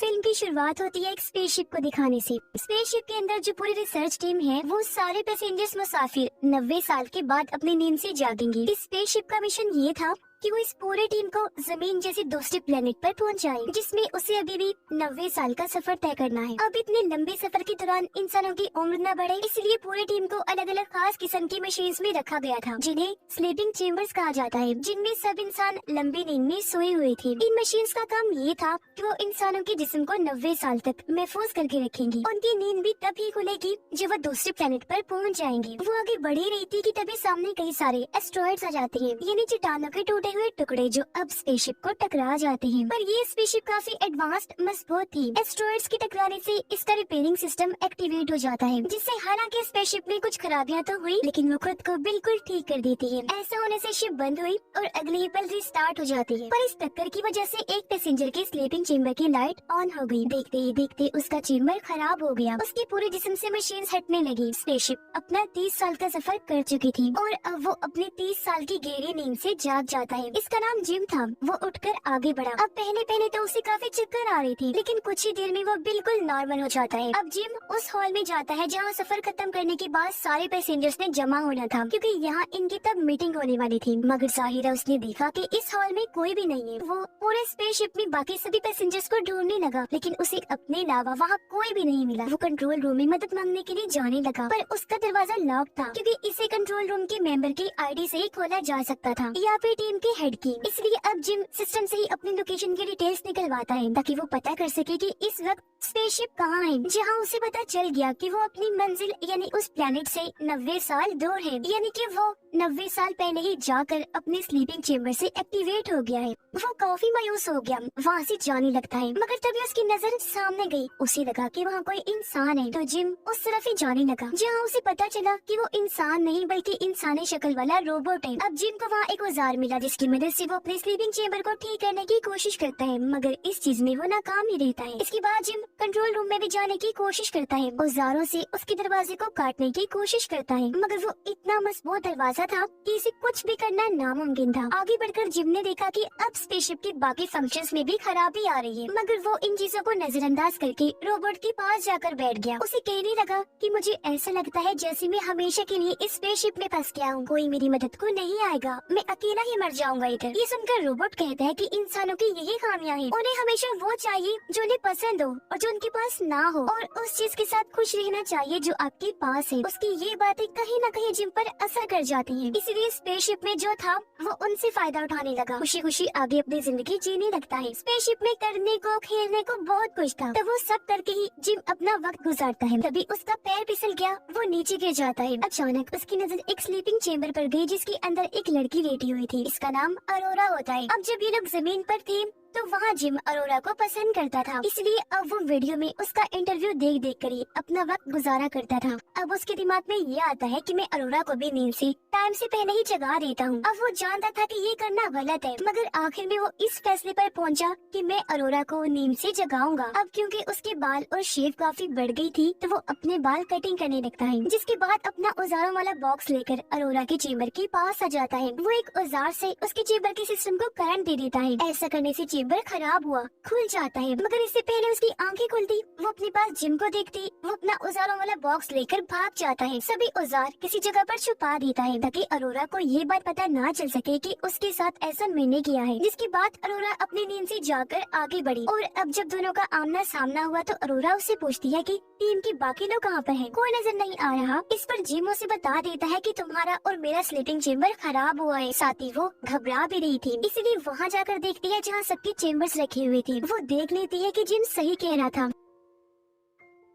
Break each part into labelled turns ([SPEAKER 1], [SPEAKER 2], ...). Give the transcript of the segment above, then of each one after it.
[SPEAKER 1] Film की शुरुआत होती है एक स्पेसशिप को दिखाने से। स्पेसशिप के अंदर जो पूरी रिसर्च टीम है वो सारे पैसेंजर्स मुसाफिर 90 साल के बाद अपनी नींद से जागेंगे। इस स्पेसशिप का मिशन ये था कि वो इस पूरी टीम को जमीन जैसे दूसरे प्लेनेट पर पहुंचाए, जिसमें उसे अभी भी 90 साल का सफर तय करना है। अब इतने लंबे सफर के दौरान इंसानों की उम्र न बढ़े, इसलिए पूरी टीम को अलग अलग खास किस्म की मशीन्स में रखा गया था, जिन्हें स्लीपिंग चेम्बर्स कहा जाता है, जिनमें सब इंसान लंबी नींद में सोए हुए थे। इन मशीन्स का काम ये था कि वो इंसानों के जिस्म को 90 साल तक महफूज करके रखेंगी। उनकी नींद भी तब ही खुलेगी जब वो दूसरे प्लेनेट पर पहुंच जाएंगे। वो आगे बढ़ी रही थी कि तभी सामने कई सारे एस्ट्रॉइड्स आ जाते हैं, यानी चट्टानों के टूटे हुए टुकड़े जो अब स्पेसशिप को टकरा जाते हैं। पर ये स्पेसशिप काफी एडवांस्ड मजबूत थी। एस्ट्रॉइड्स के टकराने से इसका रिपेयरिंग सिस्टम एक्टिवेट हो जाता है, जिससे हालांकि स्पेसशिप में कुछ खराबियां तो हुई, लेकिन वो खुद को बिल्कुल ठीक कर देती है। ऐसा होने से शिप बंद हुई और अगले ही पल रिस्टार्ट हो जाती है। पर इस टक्कर की वजह से एक पैसेंजर के स्लीपिंग चेम्बर की लाइट ऑन हो गई। देखते ही देखते उसका चेम्बर खराब हो गया। उसके पूरे जिस्म से मशीन हटने लगी। स्पेसशिप अपना 30 साल का सफर कर चुकी थी और अब वो अपने 30 साल की गहरी नींद से जाग जाता है। इसका नाम जिम था। वो उठकर आगे बढ़ा। अब पहले पहले तो उसे काफी चक्कर आ रही थी, लेकिन कुछ ही देर में वो बिल्कुल नॉर्मल हो जाता है। अब जिम उस हॉल में जाता है जहाँ सफर खत्म करने के बाद सारे पैसेंजर्स ने जमा होना था, क्योंकि यहाँ इनकी तब मीटिंग होने वाली थी। मगर जाहिरा उसने देखा कि इस हॉल में कोई भी नहीं है। वो पूरे स्पेसशिप में बाकी सभी पैसेंजर्स को ढूंढने लगा, लेकिन उसे अपने अलावा वहाँ कोई भी नहीं मिला। वो कंट्रोल रूम में मदद मांगने के लिए जाने लगा, पर उसका दरवाजा लॉक था, क्योंकि इसे कंट्रोल रूम के मेंबर की आईडी से ही खोला जा सकता था, या फिर टीम के हेड की। इसलिए अब जिम सिस्टम से ही अपनी लोकेशन की डिटेल्स निकलवाता है, ताकि वो पता कर सके कि इस वक्त स्पेसशिप कहाँ है। जहाँ उसे पता चल गया कि वो अपनी मंजिल यानी उस प्लेनेट से 90 साल दूर है, यानी कि वो 90 साल पहले ही जाकर अपने स्लीपिंग चेम्बर से एक्टिवेट हो गया है। वो काफी मायूस हो गया, वहाँ से जाने लगता है। मगर तभी उसकी नजर सामने गई। उसे लगा कि वहाँ कोई इंसान है, तो जिम उस तरफ ही जाने लगा, जहाँ उसे पता चला कि वो इंसान नहीं बल्कि इंसानी शक्ल वाला रोबोट है। अब जिम को वहाँ एक औजार मिला, जिसकी मदद से वो अपने स्लीपिंग चेम्बर को ठीक करने की कोशिश करता है, मगर इस चीज में वो नाकाम ही रहता है। इसके बाद जिम कंट्रोल रूम में भी जाने की कोशिश करता है, औजारों से उसके दरवाजे को काटने की कोशिश करता है, मगर वो इतना मजबूत दरवाजा था कि इसे कुछ भी करना नामुमकिन था। आगे बढ़कर जिम ने देखा कि अब स्पेसशिप के बाकी फंक्शंस में भी खराबी आ रही है, मगर वो इन चीजों को नजरअंदाज करके रोबोट के पास जाकर बैठ गया। उसे कहने लगा कि मुझे ऐसा लगता है जैसे मैं हमेशा के लिए इस स्पेसशिप में फंस गया हूँ, कोई मेरी मदद को नहीं आएगा, मैं अकेला ही मर जाऊंगा इधर। ये सुनकर रोबोट कहता है कि इंसानों की यही खामियां हैं, उन्हें हमेशा वो चाहिए जो उन्हें पसंद हो और जो उनके पास ना हो, और उस चीज के साथ खुश रहना चाहिए जो आपके पास है। उसकी ये बातें कहीं न कहीं जिम पर असर कर जाती हैं, इसलिए स्पेसशिप में जो था वो उनसे फायदा उठाने लगा, खुशी खुशी आगे अपनी जिंदगी जीने लगता है। स्पेसशिप में करने को खेलने को बहुत कुछ था, तो वो सब करके ही जिम अपना वक्त गुजारता है। तभी उसका पैर फिसल गया, वो नीचे गिर जाता है। अचानक उसकी नजर एक स्लीपिंग चेम्बर पर गई, जिसके अंदर एक लड़की लेटी हुई थी। इसका नाम अरोरा होता है। अब जब ये लोग जमीन पर थे तो वहाँ जिम अरोरा को पसंद करता था, इसलिए अब वो वीडियो में उसका इंटरव्यू देख देख कर ही अपना वक्त गुजारा करता था। अब उसके दिमाग में ये आता है कि मैं अरोरा को भी नींद से टाइम से पहले ही जगा देता हूँ। अब वो जानता था कि ये करना गलत है, मगर आखिर में वो इस फैसले पर पहुंचा कि मैं अरोरा को नींद से जगाऊंगा। अब क्योंकि उसके बाल और शेव काफी बढ़ गई थी, तो वो अपने बाल कटिंग करने लगता है, जिसके बाद अपना औजारों वाला बॉक्स लेकर अरोरा के चेम्बर के पास आ जाता है। वो एक औजार से उसके चेम्बर के सिस्टम को करंट दे देता है। ऐसा करने से चेम्बर खराब हुआ, खुल जाता है, मगर इससे पहले उसकी आंखें खुलती वो अपने पास जिम को देखती, वो अपना औजारों वाला बॉक्स लेकर भाग जाता है। सभी औजार किसी जगह पर छुपा देता है, ताकि अरोरा को ये बात पता ना चल सके कि उसके साथ ऐसा मैंने किया है। जिसके बाद अरोरा अपनी नींद से जाकर आगे बढ़ी, और अब जब दोनों का आमना सामना हुआ तो अरोरा उससे पूछती है कि टीम के बाकी लोग कहाँ पर हैं? कोई नजर नहीं आ रहा। इस पर जिम उसे बता देता है कि तुम्हारा और मेरा स्लीपिंग चेम्बर खराब हुआ है। साथ ही वो घबरा भी रही थी, इसलिए वहाँ जाकर देखती है जहाँ सबके चेम्बर्स रखे हुए थे। वो देख लेती है कि जिम सही कह रहा था।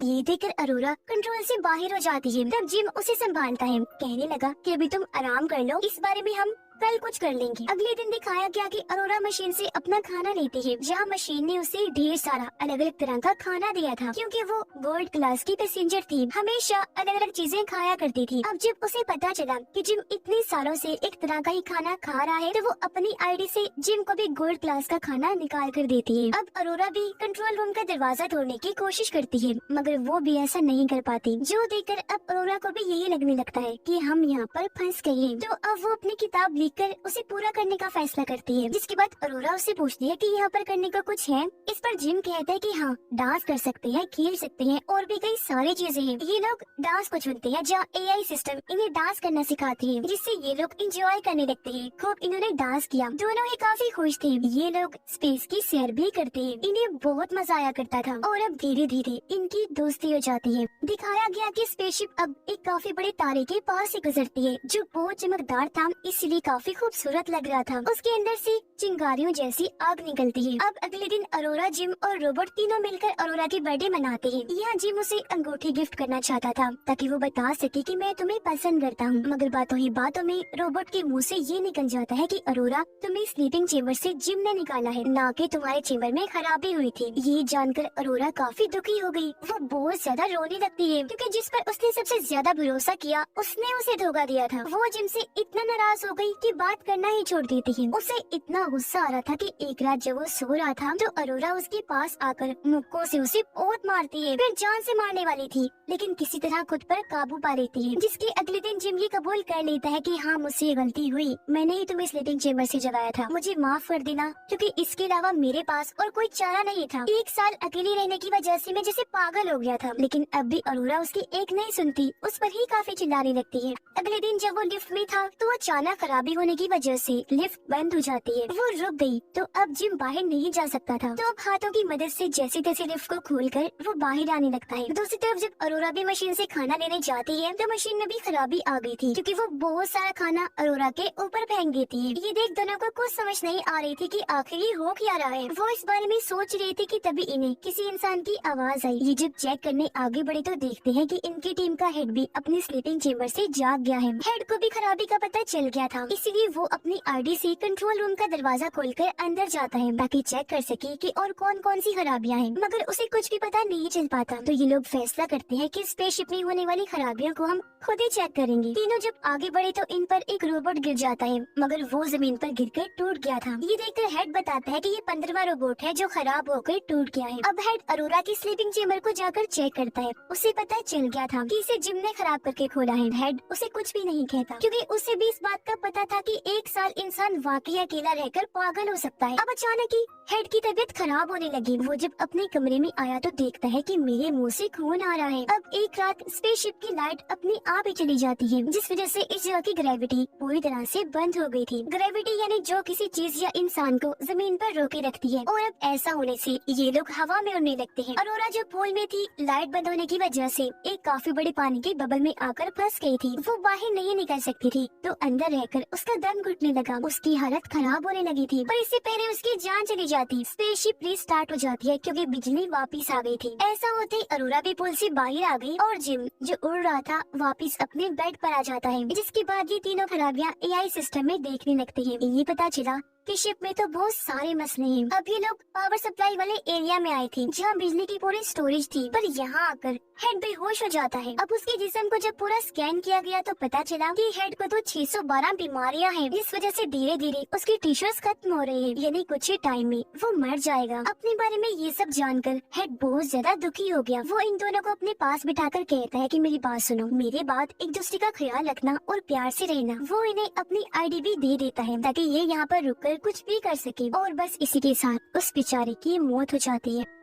[SPEAKER 1] ये देखकर अरोरा कंट्रोल से बाहर हो जाती है। तब जिम उसे संभालता है, कहने लगा कि अभी तुम आराम कर लो, इस बारे में हम कल कुछ कर लेंगे। अगले दिन दिखाया गया कि अरोरा मशीन से अपना खाना लेती है, जहाँ मशीन ने उसे ढेर सारा अलग अलग तरह का खाना दिया था, क्योंकि वो गोल्ड क्लास की पैसेंजर थी, हमेशा अलग अलग चीजें खाया करती थी। अब जब उसे पता चला कि जिम इतने सालों से एक तरह का ही खाना खा रहा है, तो वो अपनी आईडी से जिम को भी गोल्ड क्लास का खाना निकाल कर देती है। अब अरोरा भी कंट्रोल रूम का दरवाजा तोड़ने की कोशिश करती है, मगर वो भी ऐसा नहीं कर पाती, जो देखकर अब अरोरा को भी यही लगने लगता है कि हम यहाँ पर फंस गए हैं। तो अब वो अपनी किताब देखकर उसे पूरा करने का फैसला करती है, जिसके बाद अरोरा उससे पूछती है कि यहाँ पर करने का कुछ है। इस पर जिम कहता है कि हाँ, डांस कर सकते हैं, खेल सकते हैं और भी कई सारी चीजें हैं। ये लोग डांस को चुनते हैं जहाँ AI सिस्टम इन्हें डांस करना सिखाती है, जिससे ये लोग इंजॉय करने लगते हैं। खूब इन्होंने डांस किया, दोनों ही काफी खुश थे। ये लोग स्पेस की सैर भी करते हैं, इन्हें बहुत मजा आया करता था। और अब धीरे धीरे इनकी दोस्ती हो जाती है। दिखाया गया कि स्पेसशिप अब एक काफी बड़े तारे के पास से गुजरती है, जो बहुत चमकदार था, इसलिए काफी खूबसूरत लग रहा था। उसके अंदर से चिंगारियों जैसी आग निकलती है। अब अगले दिन अरोरा, जिम और रोबोट तीनों मिलकर अरोरा की बर्थडे मनाते हैं। यहाँ जिम उसे अंगूठी गिफ्ट करना चाहता था ताकि वो बता सके कि मैं तुम्हें पसंद करता हूँ, मगर बातों ही बातों में रोबोट के मुंह से ये निकल जाता है कि अरोरा, तुम्हें स्लीपिंग चेम्बर से जिम ने निकाला है, ना कि तुम्हारे चेम्बर में खराबी हुई थी। ये जानकर अरोरा काफी दुखी हो गई। वो बहुत ज्यादा रोने लगती है, क्योंकि जिस पर उसने सबसे ज्यादा भरोसा किया उसने उसे धोखा दिया था। वो जिम से इतना नाराज हो गई कि बात करना ही छोड़ देती है। उसे इतना गुस्सा आ रहा था कि एक रात जब वो सो रहा था तो अरोरा उसके पास आकर मुक्कों से उसे बहुत मारती है, फिर जान से मारने वाली थी, लेकिन किसी तरह खुद पर काबू पा लेती है। जिसके अगले दिन जिम ये कबूल कर लेता है कि हाँ, मुझसे गलती हुई, मैंने ही तुम्हें स्लीपिंग चेम्बर से जगाया था, मुझे माफ कर देना, क्योंकि इसके अलावा मेरे पास और कोई चारा नहीं था। एक साल अकेली रहने की वजह से मैं जैसे पागल हो गया था। लेकिन अब भी अरोरा उसकी एक नहीं सुनती, उस पर ही काफी चिल्लाने लगती है। अगले दिन जब वो लिफ्ट में था तो अचानक खराबी होने की वजह से लिफ्ट बंद हो जाती है। वो रुक गई तो अब जिम बाहर नहीं जा सकता था, तो अब हाथों की मदद से जैसे तैसे लिफ्ट को खोलकर वो बाहर आने लगता है। दूसरी तरफ जब अरोरा भी मशीन से खाना लेने जाती है तो मशीन में भी खराबी आ गई थी, क्योंकि वो बहुत सारा खाना अरोरा के ऊपर फेंक देती है। ये देख दोनों को कुछ समझ नहीं आ रही थी कि आखिर ये हो क्या रहा है। वो इस बारे में सोच रही थी कि तभी इन्हें किसी इंसान की आवाज आई। ये जब चेक करने आगे बढ़े तो देखते हैं कि इनकी टीम का हेड भी अपनी स्लीपिंग चेम्बर से जाग गया है। हेड को भी खराबी का पता चल गया था, इसलिए वो अपनी आईडी से कंट्रोल रूम का दरवाजा खोलकर अंदर जाता है ताकि चेक कर सके कि और कौन कौन सी खराबियां हैं, मगर उसे कुछ भी पता नहीं चल पाता। तो ये लोग फैसला करते हैं कि स्पेसशिप में होने वाली खराबियों को हम खुद ही चेक करेंगे। तीनों जब आगे बढ़े तो इन पर एक रोबोट गिर जाता है, मगर वो जमीन पर गिरकर टूट गया था। ये देखकर हेड बताता है कि ये 15वां रोबोट है जो खराब होकर टूट गया है। अब हेड अरोरा की स्लीपिंग चेम्बर को जाकर चेक करता है। उसे पता चल गया था कि इसे जिम ने खराब करके खोला है। हेड उसे कुछ भी नहीं कहता, क्योंकि उसे भी इस बात का पता था कि एक साल इंसान वाकई अकेला रहकर पागल हो सकता है। अब अचानक ही हेड की तबीयत खराब होने लगी। वो जब अपने कमरे में आया तो देखता है कि मेरे मुंह से खून आ रहा है। अब एक रात स्पेसशिप की लाइट अपने आप ही चली जाती है, जिस वजह से इस जगह की ग्रेविटी पूरी तरह से बंद हो गई थी। ग्रेविटी यानी जो किसी चीज या इंसान को जमीन पर रोके रखती है, और अब ऐसा होने से ये लोग हवा में उड़ने लगते हैं। अरोरा जो पूल में थी, लाइट बंद होने की वजह से एक काफी बड़े पानी के बबल में आकर फंस गई थी। वो बाहर नहीं निकल सकती थी, तो अंदर रहकर उसका दम घुटने लगा। उसकी हालत खराब होने लगी थी, पर इससे पहले उसकी जान चली जाती। स्पेसशिप रीस्टार्ट हो जाती है क्योंकि बिजली वापस आ गई थी। ऐसा होते ही अरोरा भी पुल से बाहर आ गई और जिम जो उड़ रहा था वापस अपने बेड पर आ जाता है। जिसके बाद ये तीनों खराबियां AI सिस्टम में देखने लगती है। ये पता चला कि शिप में तो बहुत सारे मसले हैं। अब ये लोग पावर सप्लाई वाले एरिया में आए थे जहाँ बिजली की पूरी स्टोरेज थी, पर यहाँ आकर हेड बेहोश हो जाता है। अब उसके जिस्म को जब पूरा स्कैन किया गया तो पता चला कि हेड को तो 612 बीमारियां हैं, जिस वजह से धीरे धीरे उसकी टिश्यूज खत्म हो रही है, यानी कुछ ही टाइम में वो मर जाएगा। अपने बारे में ये सब जानकर हेड बहुत ज्यादा दुखी हो गया। वो इन दोनों को अपने पास बिठाकर कहता है कि मेरी बात सुनो, मेरे बाद एक दूसरे का ख्याल रखना और प्यार से रहना। वो इन्हें अपनी आईडी भी दे देता है ताकि ये यहाँ पर रुककर कुछ भी कर सके, और बस इसी के साथ उस बेचारे की मौत हो जाती है।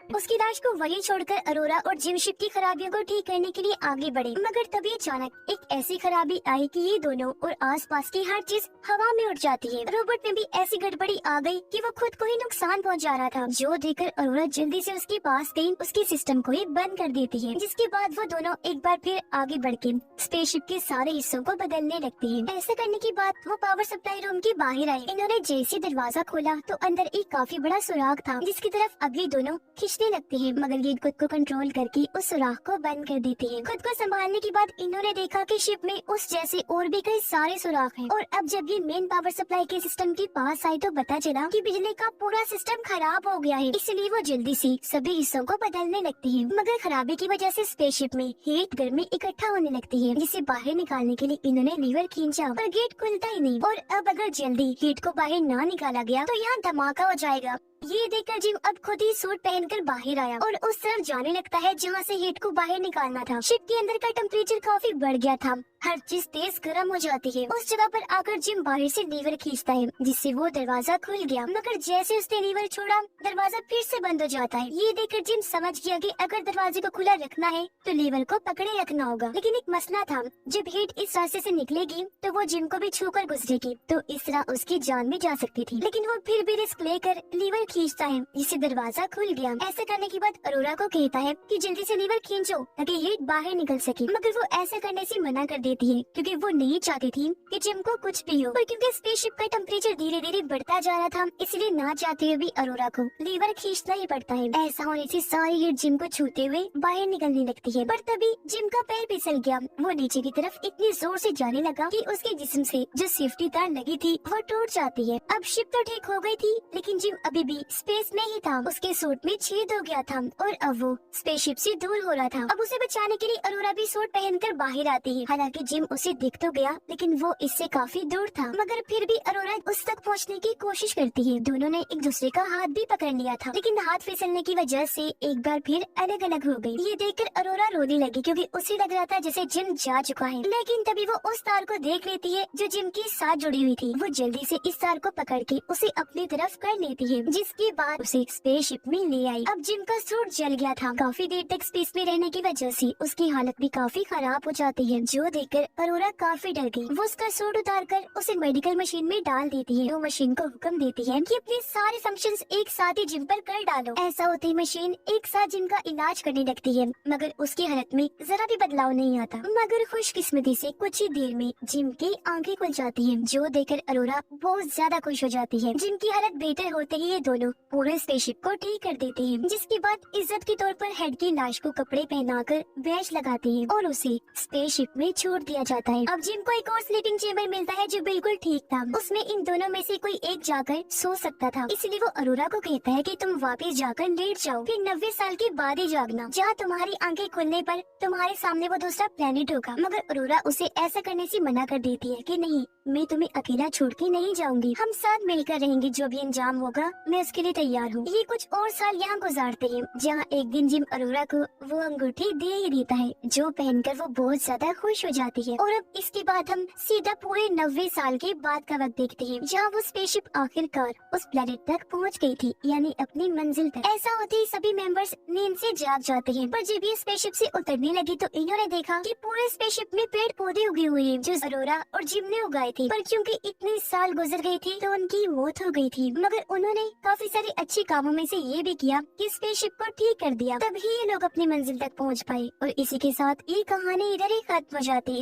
[SPEAKER 1] उसकी लाश को वहीं छोड़कर अरोरा और जिम शिप की खराबियों को ठीक करने के लिए आगे बढ़े, मगर तभी अचानक एक ऐसी खराबी आई कि ये दोनों और आसपास की हर चीज हवा में उड़ जाती है। रोबोट में भी ऐसी गड़बड़ी आ गई कि वो खुद को ही नुकसान पहुंचा रहा था, जो देखकर अरोरा जल्दी से उसके पास गई, उसके सिस्टम को ही बंद कर देती है। जिसके बाद वो दोनों एक बार फिर आगे बढ़ के स्पेसशिप के सारे हिस्सों को बदलने लगती है। ऐसा करने के बाद वो पावर सप्लाई रूम के बाहर आए। इन्होंने जैसे दरवाजा खोला तो अंदर एक काफी बड़ा सुराख था, जिसकी तरफ अगली दोनों खींचने लगते हैं, मगर ये खुद को कंट्रोल करके उस सुराख को बंद कर देती है। खुद को संभालने के बाद इन्होंने देखा कि शिप में उस जैसे और भी कई सारे सुराख हैं, और अब जब ये मेन पावर सप्लाई के सिस्टम के पास आई तो पता चला कि बिजली का पूरा सिस्टम खराब हो गया है। इसलिए वो जल्दी से सभी हिस्सों को बदलने लगती है, मगर खराबी की वजह से स्पेसशिप में हीट गर्मी इकट्ठा होने लगती है, जिसे बाहर निकालने के लिए इन्होंने लीवर खींचा, पर गेट खुलता ही नहीं। और अब अगर जल्दी हीट को बाहर ना निकाला गया तो यहाँ धमाका हो जाएगा। ये देखकर जिम अब खुद ही सूट पहनकर बाहर आया और उस तरफ जाने लगता है जहाँ से हीट को बाहर निकालना था। शिप के अंदर का टेम्परेचर काफी बढ़ गया था, हर चीज तेज गर्म हो जाती है। उस जगह पर आकर जिम बाहर से लीवर खींचता है, जिससे वो दरवाजा खुल गया, मगर जैसे उसने लीवर छोड़ा दरवाजा फिर से बंद हो जाता है। ये देखकर जिम समझ गया कि अगर दरवाजे को खुला रखना है तो लीवर को पकड़े रखना होगा। लेकिन एक मसला था, जब हीट इस रास्ते से निकलेगी तो वो जिम को भी छूकर गुजरेगी, तो इस तरह उसकी जान भी जा सकती थी। लेकिन वो फिर भी रिस्क लेकर लीवर खींचता है, जिससे दरवाजा खुल गया। ऐसा करने के बाद अरोरा को कहता है कि जल्दी से लीवर खींचो ताकि हीट बाहर निकल सके, मगर वो ऐसा करने से मना कर देती है क्योंकि वो नहीं चाहती थी कि जिम को कुछ भी हो। पर क्योंकि स्पेसशिप का टेम्परेचर धीरे धीरे बढ़ता जा रहा था, इसलिए ना चाहते हुए भी अरोरा को लीवर खींचना ही पड़ता है। ऐसा होने से सारी हीट जिम को छूते हुए बाहर निकलने लगती है। पर तभी जिम का पैर फिसल गया। वो नीचे की तरफ इतनी जोर से जाने लगा कि उसके जिस्म से जो सेफ्टी तार लगी थी वो टूट जाती है। अब शिप तो ठीक हो गई थी, लेकिन जिम अभी भी स्पेस में ही था। उसके सूट में छेद हो गया था और अब वो स्पेसशिप से दूर हो रहा था। अब उसे बचाने के लिए अरोरा भी सूट पहनकर बाहर आती है। हालांकि जिम उसे दिख तो गया, लेकिन वो इससे काफी दूर था, मगर फिर भी अरोरा उस तक पहुंचने की कोशिश करती है। दोनों ने एक दूसरे का हाथ भी पकड़ लिया था, लेकिन हाथ फिसलने की वजह से एक बार फिर अलग अलग हो गई। ये देखकर अरोरा रोने लगी क्योंकि उसे लग रहा था जैसे जिम जा चुका है। लेकिन तभी वो उस तार को देख लेती है जो जिम के साथ जुड़ी हुई थी। वो जल्दी से इस तार को पकड़ के उसे अपनी तरफ कर लेती है, जिसके बाद उसे स्पेसशिप में ले आई। अब जिम का सूट जल गया था। काफी देर तक स्पेस में रहने की वजह से उसकी हालत भी काफी खराब हो जाती है, जो देखकर अरोरा काफी डर गई। वो उसका सूट उतार कर उसे मेडिकल मशीन में डाल देती है। वो मशीन को हुक्म देती है कि अपने सारे फंक्शंस एक साथ ही जिम पर कर डालो। ऐसा होते ही मशीन एक साथ जिम का इलाज करने लगती है, मगर उसकी हालत में जरा भी बदलाव नहीं आता। मगर खुशकिस्मती से कुछ ही देर में जिम की आंखें खुल जाती हैं, जो देखकर अरोरा बहुत ज्यादा खुश हो जाती है। जिम की हालत बेहतर होते ही ये दोनों पूरे स्पेसशिप को ठीक कर देते हैं, जिसके बाद इज्जत के तौर पर हेड की लाश को कपड़े पहनाकर बैच लगाते हैं और उसे स्पेसशिप में छोड़ दिया जाता है। अब जिम को एक और स्लीपिंग चेम्बर मिलता है जो बिल्कुल ठीक था। उसमें इन दोनों में से कोई एक जाकर सो सकता था, इसलिए वो अरोरा को कहता है कि तुम वापस जाकर लेट जाओ, फिर 90 साल के बाद ही जागना, जहाँ तुम्हारी आंखें खुलने पर तुम्हारे सामने वो दूसरा प्लेनेट होगा। मगर अरोरा उसे ऐसा करने से मना कर देती है कि नहीं, मैं तुम्हें अकेला छोड़ के नहीं जाऊंगी, हम साथ मिलकर रहेंगे, जो भी अंजाम होगा मैं उसके लिए तैयार हूँ। ये कुछ और साल यहाँ गुजारते हैं, जहाँ एक दिन जिम अरोरा को वो अंगूठी दे ही देता है, जो पहनकर वो बहुत ज्यादा खुश हो जाती है। और अब इसके बाद हम सीधा पूरे 90 साल के बाद का वक्त देखते हैं, जहाँ वो स्पेसशिप आखिरकार उस प्लेनेट तक पहुँच गई थी, यानी अपनी मंजिल तक। ऐसा होते ही सभी मेंबर्स नींद से जाग जाते हैं, पर जब ये स्पेसशिप से उतरने लगी तो इन्होंने देखा कि पूरे स्पेसशिप में पेड़ पौधे उगे हुए हैं, जो अरोरा और जिम ने उगाए थे। पर क्योंकि इतने साल गुजर गए थे तो उनकी मौत हो गई थी, मगर उन्होंने काफी सारे अच्छे कामों में से ये भी किया कि स्पेसशिप को ठीक कर दिया। तभी ये लोग अपनी मंजिल तक पहुँच पाए। और इसी के साथ ये कहानी इधर ही खत्म हो जाती है।